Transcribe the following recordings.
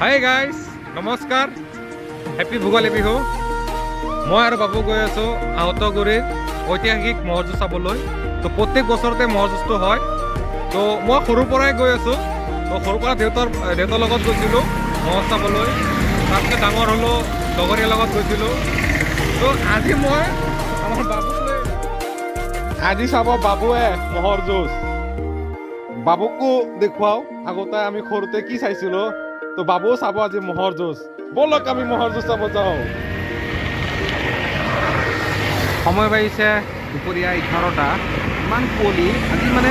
Hi guys নমস্কাৰ happy Bhogali Bihu মই আৰু বাবু গৈ আছোঁ আহতগুৰিৰ ঐতিহাসিক ম'হ যুঁজ চাবলৈ তো প্ৰত্যেক বছৰতে ম'হ যুঁজটো হয় তো মই সৰুৰ পৰাই গৈ আছোঁ তো সৰুৰ পৰা দেউতাৰ লগত গৈছিলোঁ ম'হ চাবলৈ তাৰপিছত ডাঙৰ হ'লোঁ লগৰীয়াৰ লগত গৈছিলোঁ তো আজি মই আমাৰ বাবুক লৈ আজি চাব বাবুৱে ম'হৰ যুঁজ বাবুকো দেখুৱাও আগতে আমি সৰুতে কি চাইছিলোঁ তো বাবুও চাব আজি ম'হৰ যুঁজ ব'লক আমি ম'হৰ যুঁজ চাব যাওঁ সময় বাঢ়িছে দুপৰীয়া 11টা ইমান কুঁৱলী আজি মানে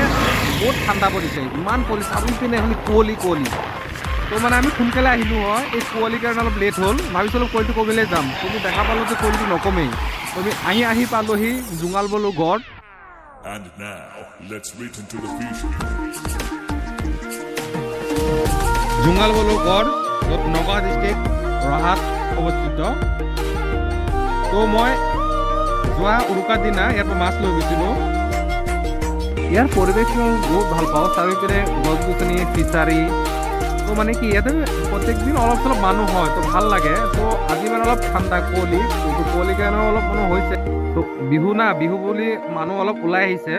বহুত ঠাণ্ডা পৰিছে ইমান কুঁৱলী চাবি পিনে খালি কুঁৱলী তো মানে আমি সোনকালে আহিলোঁ হয় এই কুঁৱলীৰ কাৰণে অলপ লেট হ'ল ভাবিছিলোঁ কুঁৱলীটো কমিলে যাম কিন্তু দেখা পালোঁ যে কুঁৱলীটো নকমেই তো আমি আহি পালোঁহি জোঙালবলু গড় And now, let's reach into the future. জোঙালবলু গড় য'ত নগাঁও ডিষ্ট্ৰিক্ট ৰহাত অৱস্থিত তো মই যোৱা উৰুকাৰ দিনা ইয়াৰ পৰা মাছ লৈ গৈছিলোঁ ইয়াৰ পৰিৱেশটো বহুত ভাল পাওঁ চাৰি পিনে গছ গছনি ফিচাৰী তো মানে কি ইয়াতে প্ৰত্যেক দিন অলপ চলপ মানুহ হয় তো ভাল লাগে তো আজি মানে অলপ ঠাণ্ডা কুঁৱলীৰ কাৰণেও অলপ মানুহ হৈছে তো বিহু না বিহু বুলি মানুহ অলপ ওলাই আহিছে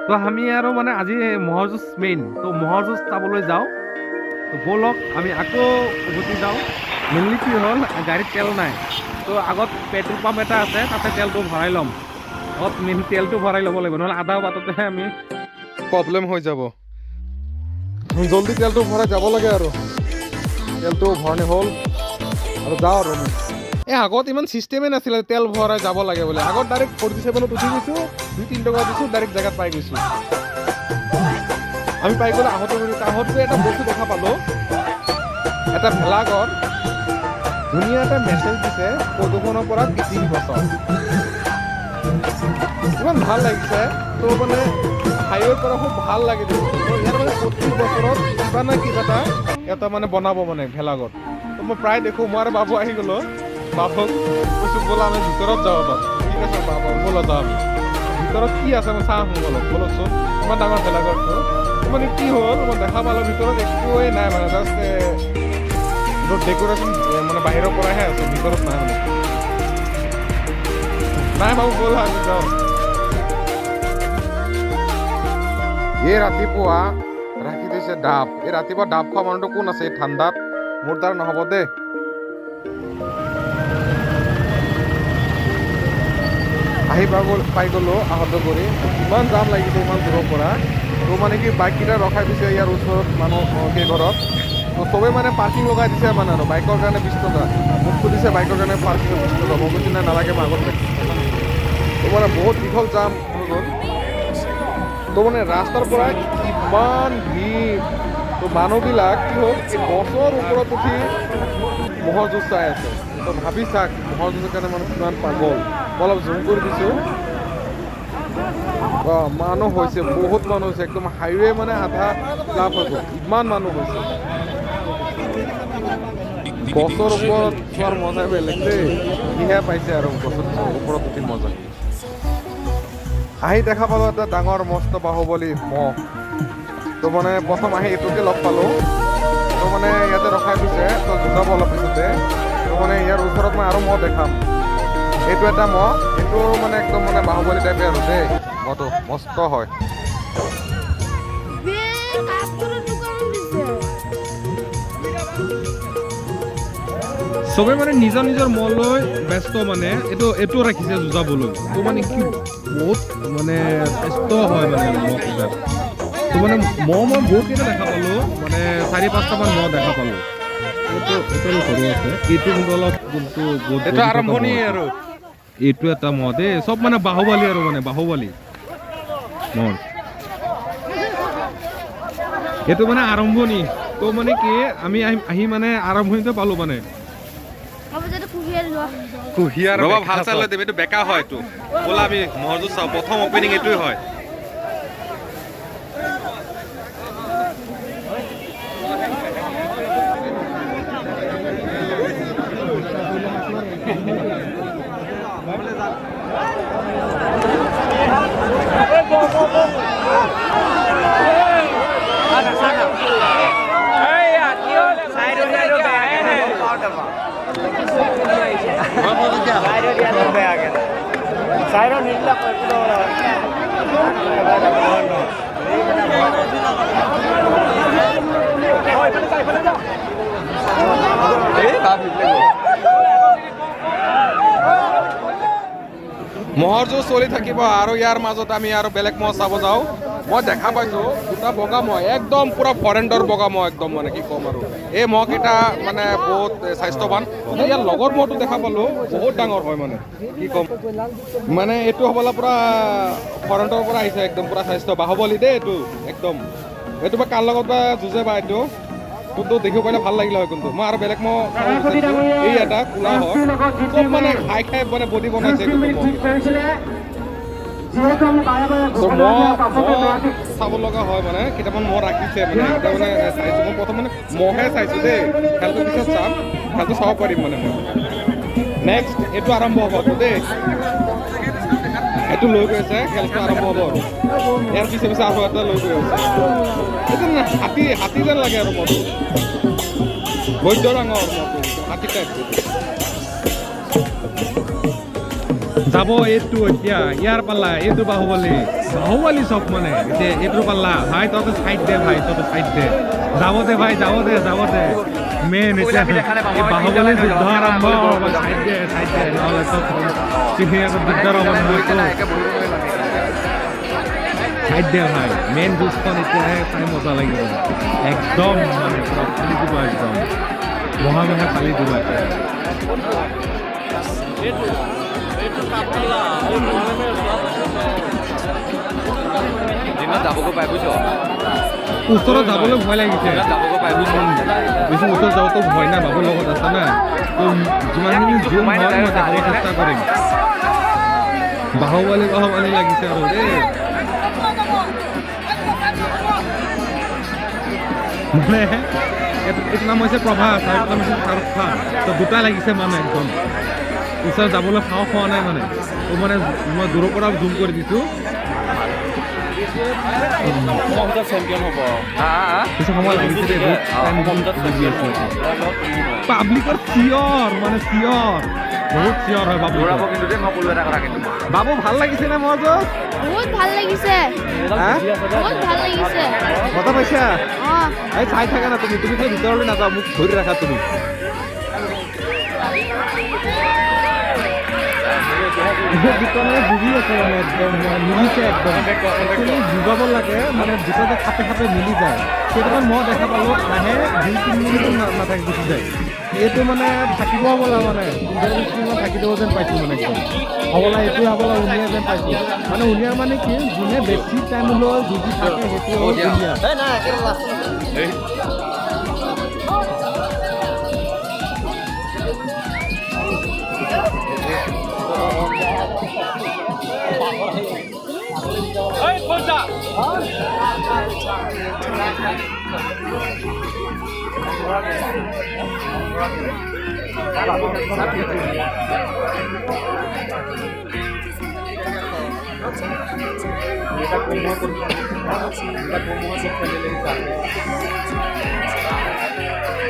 তো আমি আৰু মানে আজি ম'হৰ যুঁজ মেইন তো ম'হৰ যুঁজ চাবলৈ যাওঁ তো ব'লক আমি আকৌ উভতি যাওঁ মেইনলি কি হ'ল গাড়ীত তেল নাই তো আগত পেট্ৰল পাম্প এটা আছে তাতে তেলটো ভৰাই ল'ম আগত মেইন তেলটো ভৰাই ল'ব লাগিব নহ'লে আধা বাটতে আমি প্ৰব্লেম হৈ যাব জলদি তেলটো ভৰাই যাব লাগে আৰু তেলটো ভৰণি হ'ল আৰু যাওঁ আৰু এই আগত ইমান চিষ্টেমেই নাছিলে তেল ভৰাই যাব লাগে বোলে আগত ডাইৰেক্ট 47ত উঠি গৈছোঁ 2-3 টকা দিছোঁ ডাইৰেক্ট জেগাত পাই গৈছোঁ আমি পাই গ'লে আহতগুৰি এটা বস্তু দেখা পালোঁ এটা ভেলাঘৰ ধুনীয়া এটা মেছেজ দিছে প্ৰদূষণৰ পৰা পৃথিৱী বচাও ইমান ভাল লাগিছে তো মানে হাইৱেৰ পৰা খুব ভাল লাগি দিছে ইয়াৰ মানে প্ৰতি বছৰত কিবা না কিবা এটা মানে বনাব মানে ভেলাঘৰ তো মই প্ৰায় দেখোঁ মই আৰু বাবু আহি গ'লোঁ বাবুক কৈছোঁ ব'লা আমি ভিতৰত যাওঁ এবাৰ ঠিক আছে বাবু ব'লা যাওঁ আমি ভিতৰত কি আছে মই চাওঁ ব'লকচোন ইমান ডাঙৰ ভেলাঘৰটো মানে কি হ'ল মই দেখা পালোঁ ভিতৰত একোৱেই নাই মানে জাষ্ট ডেক'ৰেশ্যন মানে বাহিৰৰ পৰাহে আছে ভিতৰত নাই মানে নাই বাবু ব'লা আমি যাওঁ এই ৰাতিপুৱা ৰাখি দিছে ডাব এই ৰাতিপুৱা ডাব খোৱা মানুহটো কোন আছে এই ঠাণ্ডাত মোৰ দ্বাৰা নহ'ব দেই আহি পাই গ'লোঁ আহতগুৰি ইমান জাম লাগিছে ইমান দূৰৰ পৰা তো মানে কি বাইককেইটা ৰখাই দিছে ইয়াৰ ওচৰত মানুহ কেইঘৰত তো চবেই মানে পাৰ্কিং লগাই দিছে মানে আৰু বাইকৰ কাৰণে 20 টকা মোক সুধিছে বাইকৰ কাৰণে পাৰ্কিং 20 টকা মই কৈছোঁ নালাগে মই আগত ৰাখিছোঁ তো মানে বহুত দীঘল জাম হৈ গ'ল তো মানে ৰাস্তাৰ পৰা ইমান ভিৰ তো মানুহবিলাক কি হ'ল এই গছৰ ওপৰত উঠি ম'হৰ যুঁজ চাই আছে তো ভাবি চাওক ম'হৰ যুঁজৰ কাৰণে মানুহ কিমান পাগল মই অলপ জুম কৰি দিছোঁ মানুহ হৈছে বহুত মানুহ হৈছে একদম হাইৱে মানে আধা লাভ হৈ গ'ল ইমান মানুহ হৈছে গছৰ ওপৰত চোৱাৰ মজাই বেলেগ দেই কিহে পাইছে আৰু গছৰ ওপৰত উঠি মজা আহি দেখা পালোঁ এটা ডাঙৰ মস্ত বাহুবলী ম'হ তো মানে প্ৰথম আহি এইটোকে লগ পালোঁ তো মানে ইয়াতে ৰখাই দিছে তো জোকাব অলপ পিছতে তো মানে ইয়াৰ ওচৰত মই আৰু ম'হ দেখাম এইটো এটা ম'হ এইটো মানে একদম মানে বাহুবলী টাইপে আৰু দেই ম'হটো মস্ত হয় চবেই মানে নিজৰ ম'হ লৈ ব্যস্ত মানে এইটো ৰাখিছে যুঁজাবলৈ তো মানে কি বহুত মানে ব্যস্ত হয় মানে ম'হকেইটা তো মানে ম'হ মই বহুতকেইটা দেখা পালোঁ মানে 4-5টামান ম'হ দেখা পালোঁ এইটো সৰু আছে এইটো কিন্তু অলপ যোনটো এইটো আৰম্ভণি আৰু এইটো এটা ম'হ দেই চব মানে বাহুবলী আৰু মানে বাহুবলী ম'হ এইটো মানে আৰম্ভণি তো মানে কি আমি আহি মানে আৰম্ভণিতে পালোঁ মানে কুঁহিয়াৰ ৰ'বা ভাল চাই লৈ দিম এইটো বেকা হয় এইটো ব'লা আমি ম'হৰ যুঁজ চাওঁ প্ৰথম অপেনিং এইটোৱে হয় Hey, aquí, মহৰ যুঁজ চলি থাকিব আৰু ইয়াৰ মাজত আমি আৰু বেলেগ মহ চাব যাওঁ মই দেখা পাইছোঁ দুটা বগা মহ একদম পুৰা ফৰেণ্ডৰ বগা মহ একদম মানে কি ক'ম আৰু এই মহকেইটা মানে বহুত স্বাস্থ্যৱান ইয়াৰ লগৰ মহটো দেখা পালোঁ বহুত ডাঙৰ হয় মানে কি ক'ম মানে এইটো হ'বলৈ পুৰা ফৰেণ্ডৰ পৰা আহিছে একদম পুৰা স্বাস্থ্য বাহুবলী দেই এইটো একদম এইটো বা কাৰ লগত বা যুঁজে বা এইটো কিন্তু দেখিব পাৰিলে ভাল লাগিলে হয় কিন্তু মই আৰু বেলেগ মহ এই এটা কোলা হয় চব মানে খাই খাই মানে বডি বনাইছে চাব লগা হয় মানে কেইটামান মহ ৰাখিছে মানে এতিয়া মানে চাইছোঁ মই প্ৰথম মানে মহে চাইছোঁ দেই খেলটো পিছত চাম খেলটো চাব পাৰিম মানে মই নেক্সট এইটো আৰম্ভ হ'ব দেই এইটো লৈ গৈ আছে খেলটো আৰম্ভ হ'ব আৰু ইয়াৰ পিছে পিছে আৰু এটা লৈ গৈ আছে এইটো হাতী যেন লাগে আৰু মহটো বৈদ্য ডাঙৰ মহটো হাতী টাইপ যাব এইটো এতিয়া ইয়াৰ পাল্লা এইটো বাহুবলী চব মানে এতিয়া এইটো পাল্লা ভাই তহঁতে চাইড দে ভাই তহঁতে চাইড দে যাব দে ভাই যাব দে মেইন এতিয়া এই বাহুবলী যুদ্ধ আৰম্ভ হ'ব চাইড দে নহ'লে চব পৃথিৱী আকৌ দিগদাৰ হ'ব নহয় চাইড দে ভাই মেইন যুঁজখন এতিয়াহে চাই মজা লাগিব একদম মানে ফালি দিব একদম মহে ফালি দিব যাবগৈ পাই বুজিছ ওচৰত যাবলৈ ভয় লাগিছে যাবগৈ পাই বুজিছ বেছি ওচৰত যাওঁতো ভয় নাই বাবুৰ লগত আছে না তো যিমানখিনি জুম হয় মই দেখাব চেষ্টা কৰিম বাহুবলী লাগিছে আৰু দেই মানে এইটো নাম হৈছে প্ৰভাস আৰু এইটো নাম হৈছে শাহৰুখ খান তো দুটা লাগিছে মানে একদম ওচৰত যাবলৈ সাহস হোৱা নাই মানে তো মানে মই দূৰৰ পৰা জুম কৰি দিছোঁ চেম্পিয়ন হ'ব কিছু সময় লাগিছে দেই পাব্লিকৰ চিঞৰ মানে চিঞৰ বহুত চিঞৰ হয় বাবু কিন্তু দেই মই ক'লো এটা কথা কিন্তু বাবু ভাল লাগিছে নে মজা বহুত ভাল লাগিছে মজা পাইছা অঁ এই চাই থাকা না তুমি খালি ভিতৰলৈ নাযাওঁ মোক ধৰি ৰাখা তুমি দুটানে বুজি আছে মানে একদম মিলিছে একদম বুজাব লাগে মানে দুটাতে খাপে মিলি যায় সেইটোমান মই দেখা পালোঁ আহে 2-3 মিনিট নাথাকে গুচি যায় এইটো মানে থাকিব হ'বলা মানে থাকি দিব যেন পাইছোঁ মানে একদম হ'বলা এইটোৱে হ'বলা উনিয়া যেন পাইছোঁ মানে উনিয়া মানে কি যোনে বেছি টাইম লৈ যুঁজি থাকে সেইটো হ'ল উনিয়া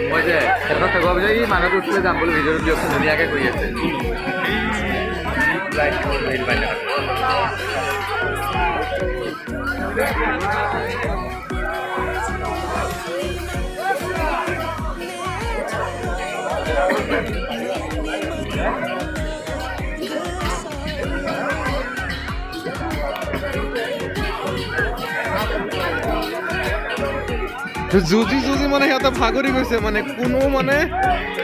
মই যে এটা থাকোঁ যে এই মানুহটো উঠিলে যাম বুলি ভিডিঅ'টো দিয়কচোন ধুনীয়াকৈ কৰি আছে যুঁজি মানে সিহঁতে ভাগৰি গৈছে মানে কোনো মানে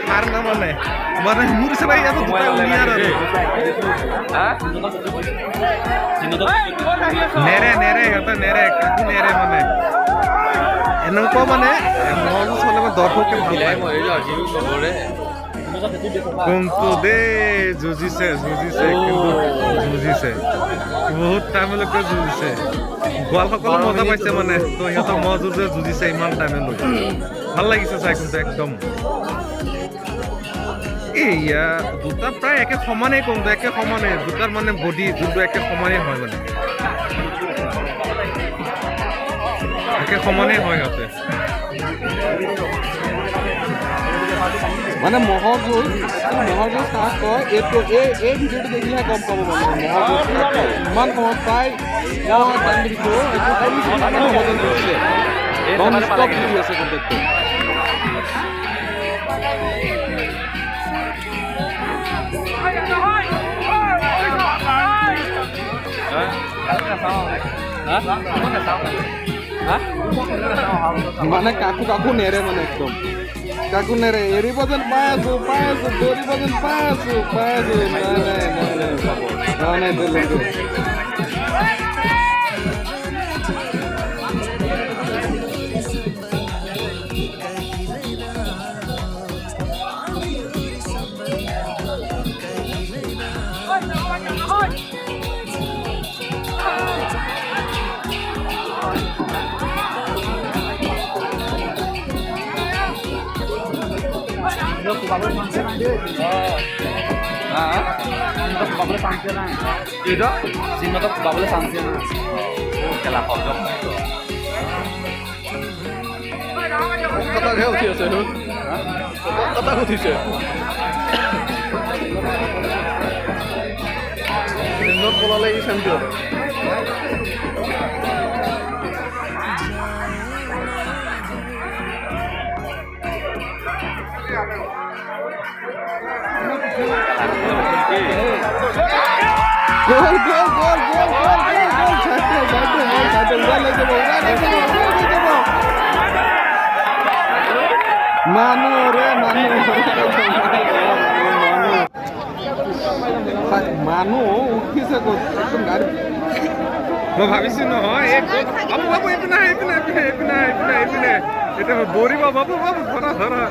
হাৰ নামানে মানে মোৰ হিচাপে ইয়াতে দুটা উলিয়াৰ আৰু নেৰে সিহঁতে নেৰে কাকো নেৰে মানে এনেকুৱা মানে মন চলে মানে দৰ্শকে ভাল পায় কিন্তু দেই যুঁজিছে বহুত টাইমলৈকে যুঁজিছে গোৱালসকলে মজা পাইছে মানে তো সিহঁতৰ মহ যুঁজিছে ইমান টাইমলৈ ভাল লাগিছে চাই কিন্তু একদম এয়া দুটা প্ৰায় একে সমানেই কিন্তু একে সমানে দুটাৰ মানে বডি যোনটো একে সমানেই হয় মানে একে সমানেই হয় সিহঁতে মানে মহৰ জোল কাক কয় এইটো এই ভিডিঅ'টো দেখিলেহে গম পাব মানে মহৰ জোল কাক কয়। ইমান সহজ প্ৰায় মই টাইম দিছোঁ নন ষ্টপ ভিডিঅ' আছে কণ্টেক্টটো। মানে কাকো নেৰে মানে একদম কাকো নেৰে এৰিব যেন পাই আছো দৌৰিব যেন পাই আছো নাই মানুহ উঠিছে একদম গাড়ী। মই ভাবিছো নহয় বাবু এইপিনে এতিয়া দৌৰিব বাবু ধৰা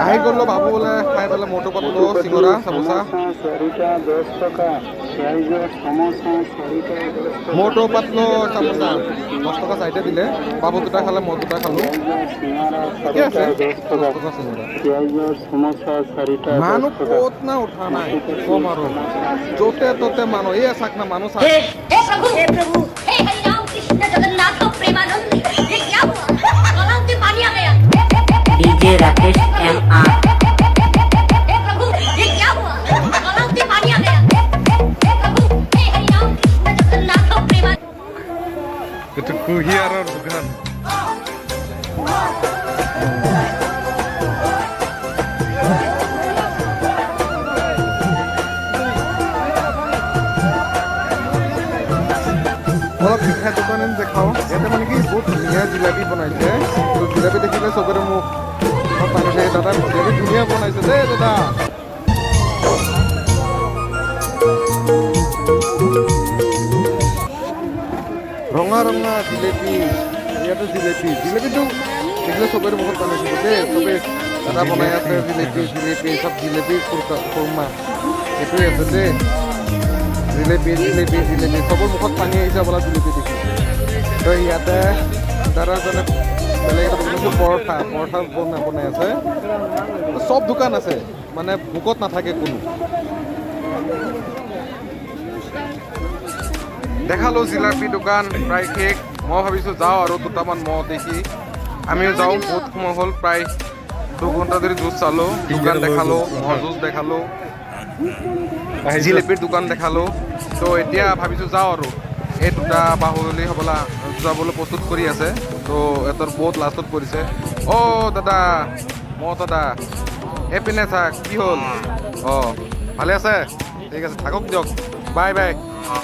আহি গ'লো বাবু বোলে খাই পেলাই মটো পাতলো চিঙৰা চামোচা মটো পাতলো চামোচা 10 টকা চাইডে দিলে বাবু দুটা খালে মই দুটা খালো ঠিকে আছে 10 টকা চিঙৰা মানুহ ক'ত না উঠা নাই কম আৰু য'তে ত'তে মানুহ এই চাক না মানুহ চাক हे प्रभु हे हरि राम कृष्ण जगन्नाथ प्रेमानंद ये क्या हुआ गलाव में पानी आ गया डीजे राकेश MR हे प्रभु ये क्या हुआ गलाव में पानी आ गया हे प्रभु हे हरि राम कृष्ण जगन्नाथ प्रेमानंद এইটো কুহিয়াৰৰ দোকান অলপ মিঠাই দোকানে দেখাওঁ ইয়াতে মানে কি বহুত ধুনীয়া জিলাপি বনাইছে তো জিলাপি দেখিলে চবৰে মোক পাৰিছে দাদা জিলাপি ধুনীয়া বনাইছে দেই দাদা ৰঙা জিলেপি ইয়াতে জিলেপিটো দেখিলে চবৰে মুখত বনাইছে দেই চবে দাদা বনাই আছে জিলেপি চব জিলেপি খুৰমা এইটোৱে আছে দেই জিলেপি চবৰ মুখত পানী আহিছে বোলা জিলেপি দেখি তো ইয়াতে দাদাজনে বেলেগ এটা বনাইছে পৰঠা বনাই আছে চব দোকান আছে মানে ভোকত নাথাকে কোনো দেখালো জিলাপি দোকান প্ৰায় শেষ মই ভাবিছোঁ যাওঁ আৰু দুটামান মহ দেখি আমিও যাওঁ বহুত সময় হ'ল প্ৰায় 2 ঘণ্টা ধৰি জুচ চালোঁ দোকান দেখালোঁ মহ জুচ দেখালোঁ জিলেপিৰ দোকান দেখালোঁ তো এতিয়া ভাবিছোঁ যাওঁ আৰু এই দুটা বাহুবলী হ'বলা যাবলৈ প্ৰস্তুত কৰি আছে তো এটাৰ বহুত লাষ্টত পৰিছে দাদা দাদা এইপিনে চাওক কি হ'ল ভালে আছে ঠিক আছে থাকক দিয়ক বাই